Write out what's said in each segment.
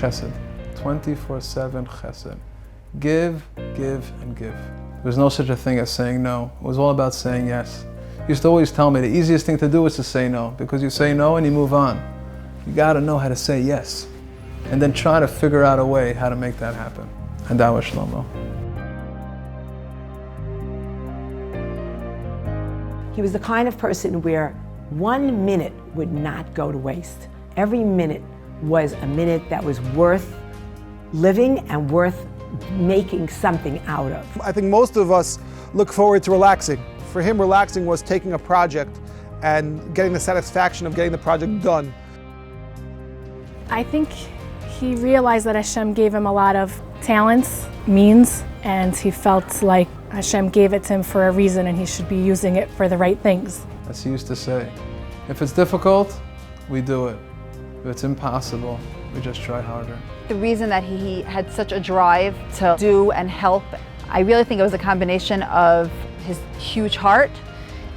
chesed. 24/7 chesed. Give, give, and give. There was no such a thing as saying no. It was all about saying yes. He used to always tell me the easiest thing to do is to say no, because you say no and you move on. You gotta know how to say yes, and then try to figure out a way how to make that happen. And that was Shlomo. He was the kind of person where 1 minute would not go to waste. Every minute was a minute that was worth living and worth making something out of. I think most of us look forward to relaxing. For him, relaxing was taking a project and getting the satisfaction of getting the project done. I think he realized that Hashem gave him a lot of talents, means, and he felt like Hashem gave it to him for a reason and he should be using it for the right things. As he used to say, if it's difficult, we do it. If it's impossible, we just try harder. The reason that he had such a drive to do and help, I really think it was a combination of his huge heart,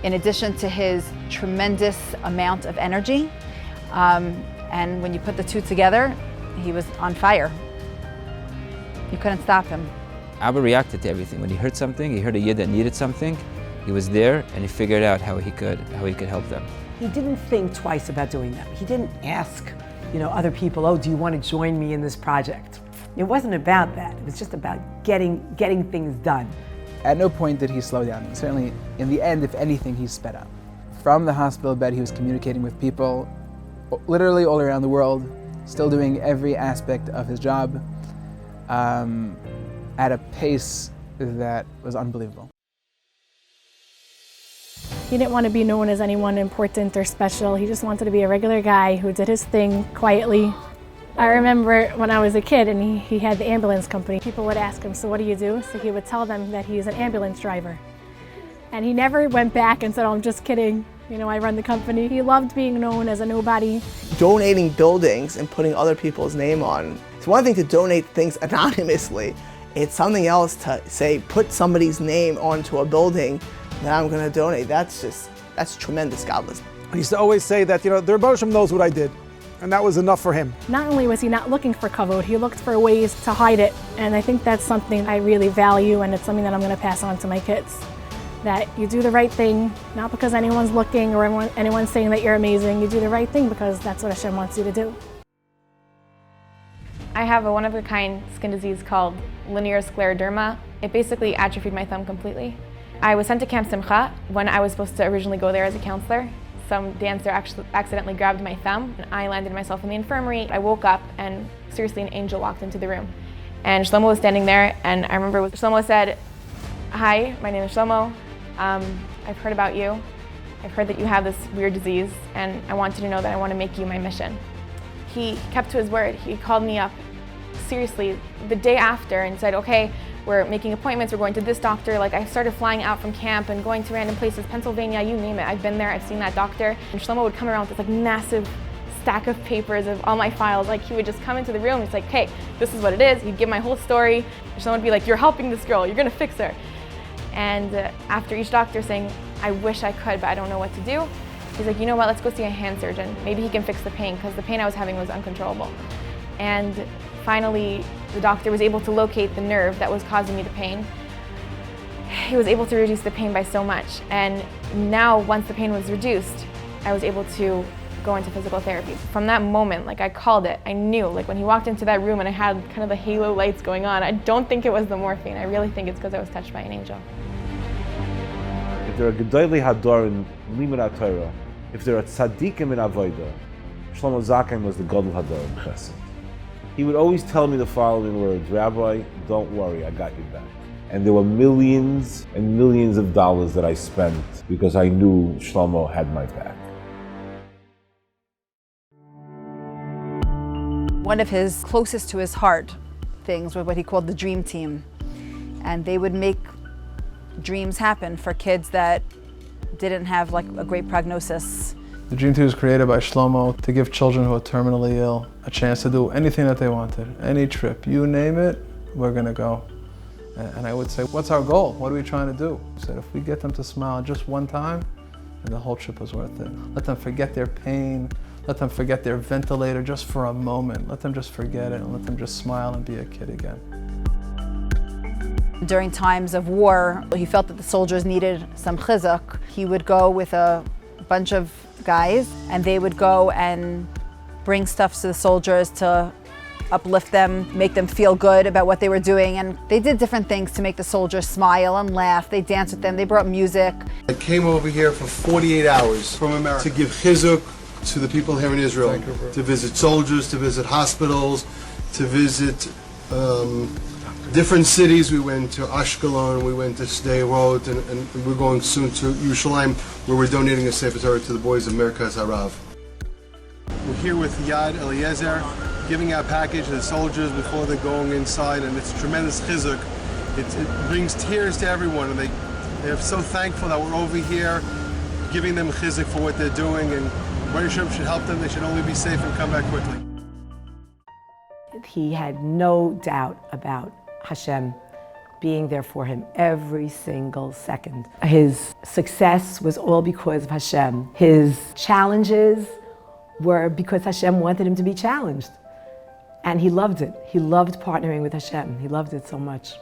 in addition to his tremendous amount of energy. And when you put the two together, he was on fire. You couldn't stop him. Abba reacted to everything. When he heard something, he heard a yid that needed something, he was there and he figured out how he could help them. He didn't think twice about doing that. He didn't ask, other people, oh, do you want to join me in this project? It wasn't about that. It was just about getting things done. At no point did he slow down. Certainly, in the end, if anything, he sped up. From the hospital bed, he was communicating with people literally all around the world, still doing every aspect of his job at a pace that was unbelievable. He didn't want to be known as anyone important or special. He just wanted to be a regular guy who did his thing quietly. I remember when I was a kid and he had the ambulance company, people would ask him, so what do you do? So he would tell them that he's an ambulance driver. And he never went back and said, oh, I'm just kidding. I run the company. He loved being known as a nobody. Donating buildings and putting other people's name on. It's one thing to donate things anonymously. It's something else to say, put somebody's name onto a building that I'm going to donate. That's tremendous godless. He used to always say that, the Rebbe Hashem knows what I did. And that was enough for him. Not only was he not looking for kavod, he looked for ways to hide it. And I think that's something I really value, and it's something that I'm going to pass on to my kids. That you do the right thing, not because anyone's looking or anyone's saying that you're amazing. You do the right thing because that's what Hashem wants you to do. I have a one-of-a-kind skin disease called linear scleroderma. It basically atrophied my thumb completely. I was sent to Camp Simcha when I was supposed to originally go there as a counselor. Some dancer accidentally grabbed my thumb and I landed myself in the infirmary. I woke up and seriously an angel walked into the room. And Shlomo was standing there, and I remember Shlomo said, "Hi, my name is Shlomo. I've heard about you. I've heard that you have this weird disease, and I want you to know that I want to make you my mission." He kept to his word. He called me up seriously the day after and said, okay, we're making appointments, we're going to this doctor. Like, I started flying out from camp and going to random places, Pennsylvania, you name it. I've been there, I've seen that doctor. And Shlomo would come around with this massive stack of papers of all my files. Like, he would just come into the room, he's like, hey, this is what it is. He'd give my whole story. And Shlomo would be like, you're helping this girl, you're gonna fix her. And after each doctor saying, I wish I could, but I don't know what to do, he's like, you know what, let's go see a hand surgeon. Maybe he can fix the pain, because the pain I was having was uncontrollable. And finally, the doctor was able to locate the nerve that was causing me the pain. He was able to reduce the pain by so much. And now, once the pain was reduced, I was able to go into physical therapy. From that moment, I called it, I knew, when he walked into that room and I had kind of the halo lights going on, I don't think it was the morphine. I really think it's because I was touched by an angel. If there are Gedolei Hador in Limud HaTorah, if there are Tzaddikim in Avodah, Shlomo Zakheim was the Gadol Hador in Chesed. He would always tell me the following words, Rabbi, don't worry, I got you back. And there were millions and millions of dollars that I spent because I knew Shlomo had my back. One of his closest to his heart things was what he called the dream team. And they would make dreams happen for kids that didn't have a great prognosis. The Dream Team was created by Shlomo to give children who are terminally ill a chance to do anything that they wanted. Any trip, you name it, we're gonna go. And I would say, what's our goal? What are we trying to do? I said, if we get them to smile just one time, then the whole trip was worth it. Let them forget their pain, Let them forget their ventilator just for a moment. Let them just forget it and let them just smile and be a kid again. During times of war, he felt that the soldiers needed some chizuk. He would go with a bunch of guys and they would go and bring stuff to the soldiers to uplift them, make them feel good about what they were doing. And they did different things to make the soldiers smile and laugh. They danced with them, they brought music. I came over here for 48 hours from America to give chizuk to the people here in Israel, to visit soldiers, to visit hospitals, to visit different cities. We went to Ashkelon, we went to Sderot, and we're going soon to Yerushalayim, where we're donating a Sefer Torah to the boys of Merkaz HaRav. We're here with Eliezer, giving out package to the soldiers before they're going inside, and it's tremendous chizuk. It brings tears to everyone, and they're so thankful that we're over here, giving them chizuk for what they're doing, and Rebbe should help them. They should only be safe and come back quickly. He had no doubt about Hashem being there for him every single second. His success was all because of Hashem. His challenges were because Hashem wanted him to be challenged. And he loved it. He loved partnering with Hashem. He loved it so much.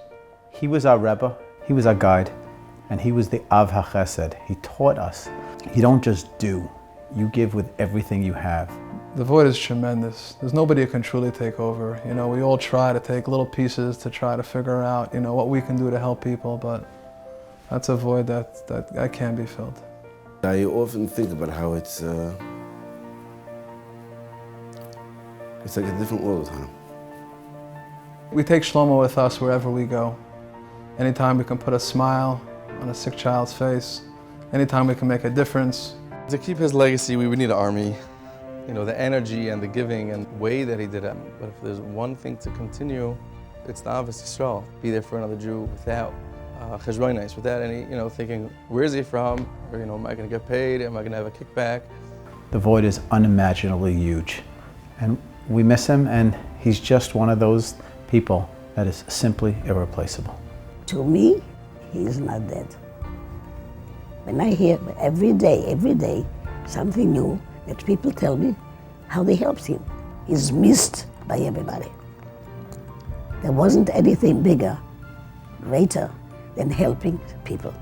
He was our Rebbe, he was our guide, and he was the Av HaChesed. He taught us, you don't just do, you give with everything you have. The void is tremendous. There's nobody who can truly take over. You know, we all try to take little pieces to try to figure out, you know, what we can do to help people, but that's a void that can be filled. I often think about how it's like a different world, huh? We take Shlomo with us wherever we go. Anytime we can put a smile on a sick child's face, anytime we can make a difference. To keep his legacy, we would need an army. You know, the energy and the giving and way that he did it. But if there's one thing to continue, it's the Ahavas Yisrael. Be there for another Jew without cheshbonos, without any, you know, thinking, where is he from? Or, you know, am I going to get paid? Am I going to have a kickback? The void is unimaginably huge. And we miss him, and he's just one of those people that is simply irreplaceable. To me, he is not dead. When I hear every day, something new, that people tell me how they helped him. He's missed by everybody. There wasn't anything bigger, greater than helping people.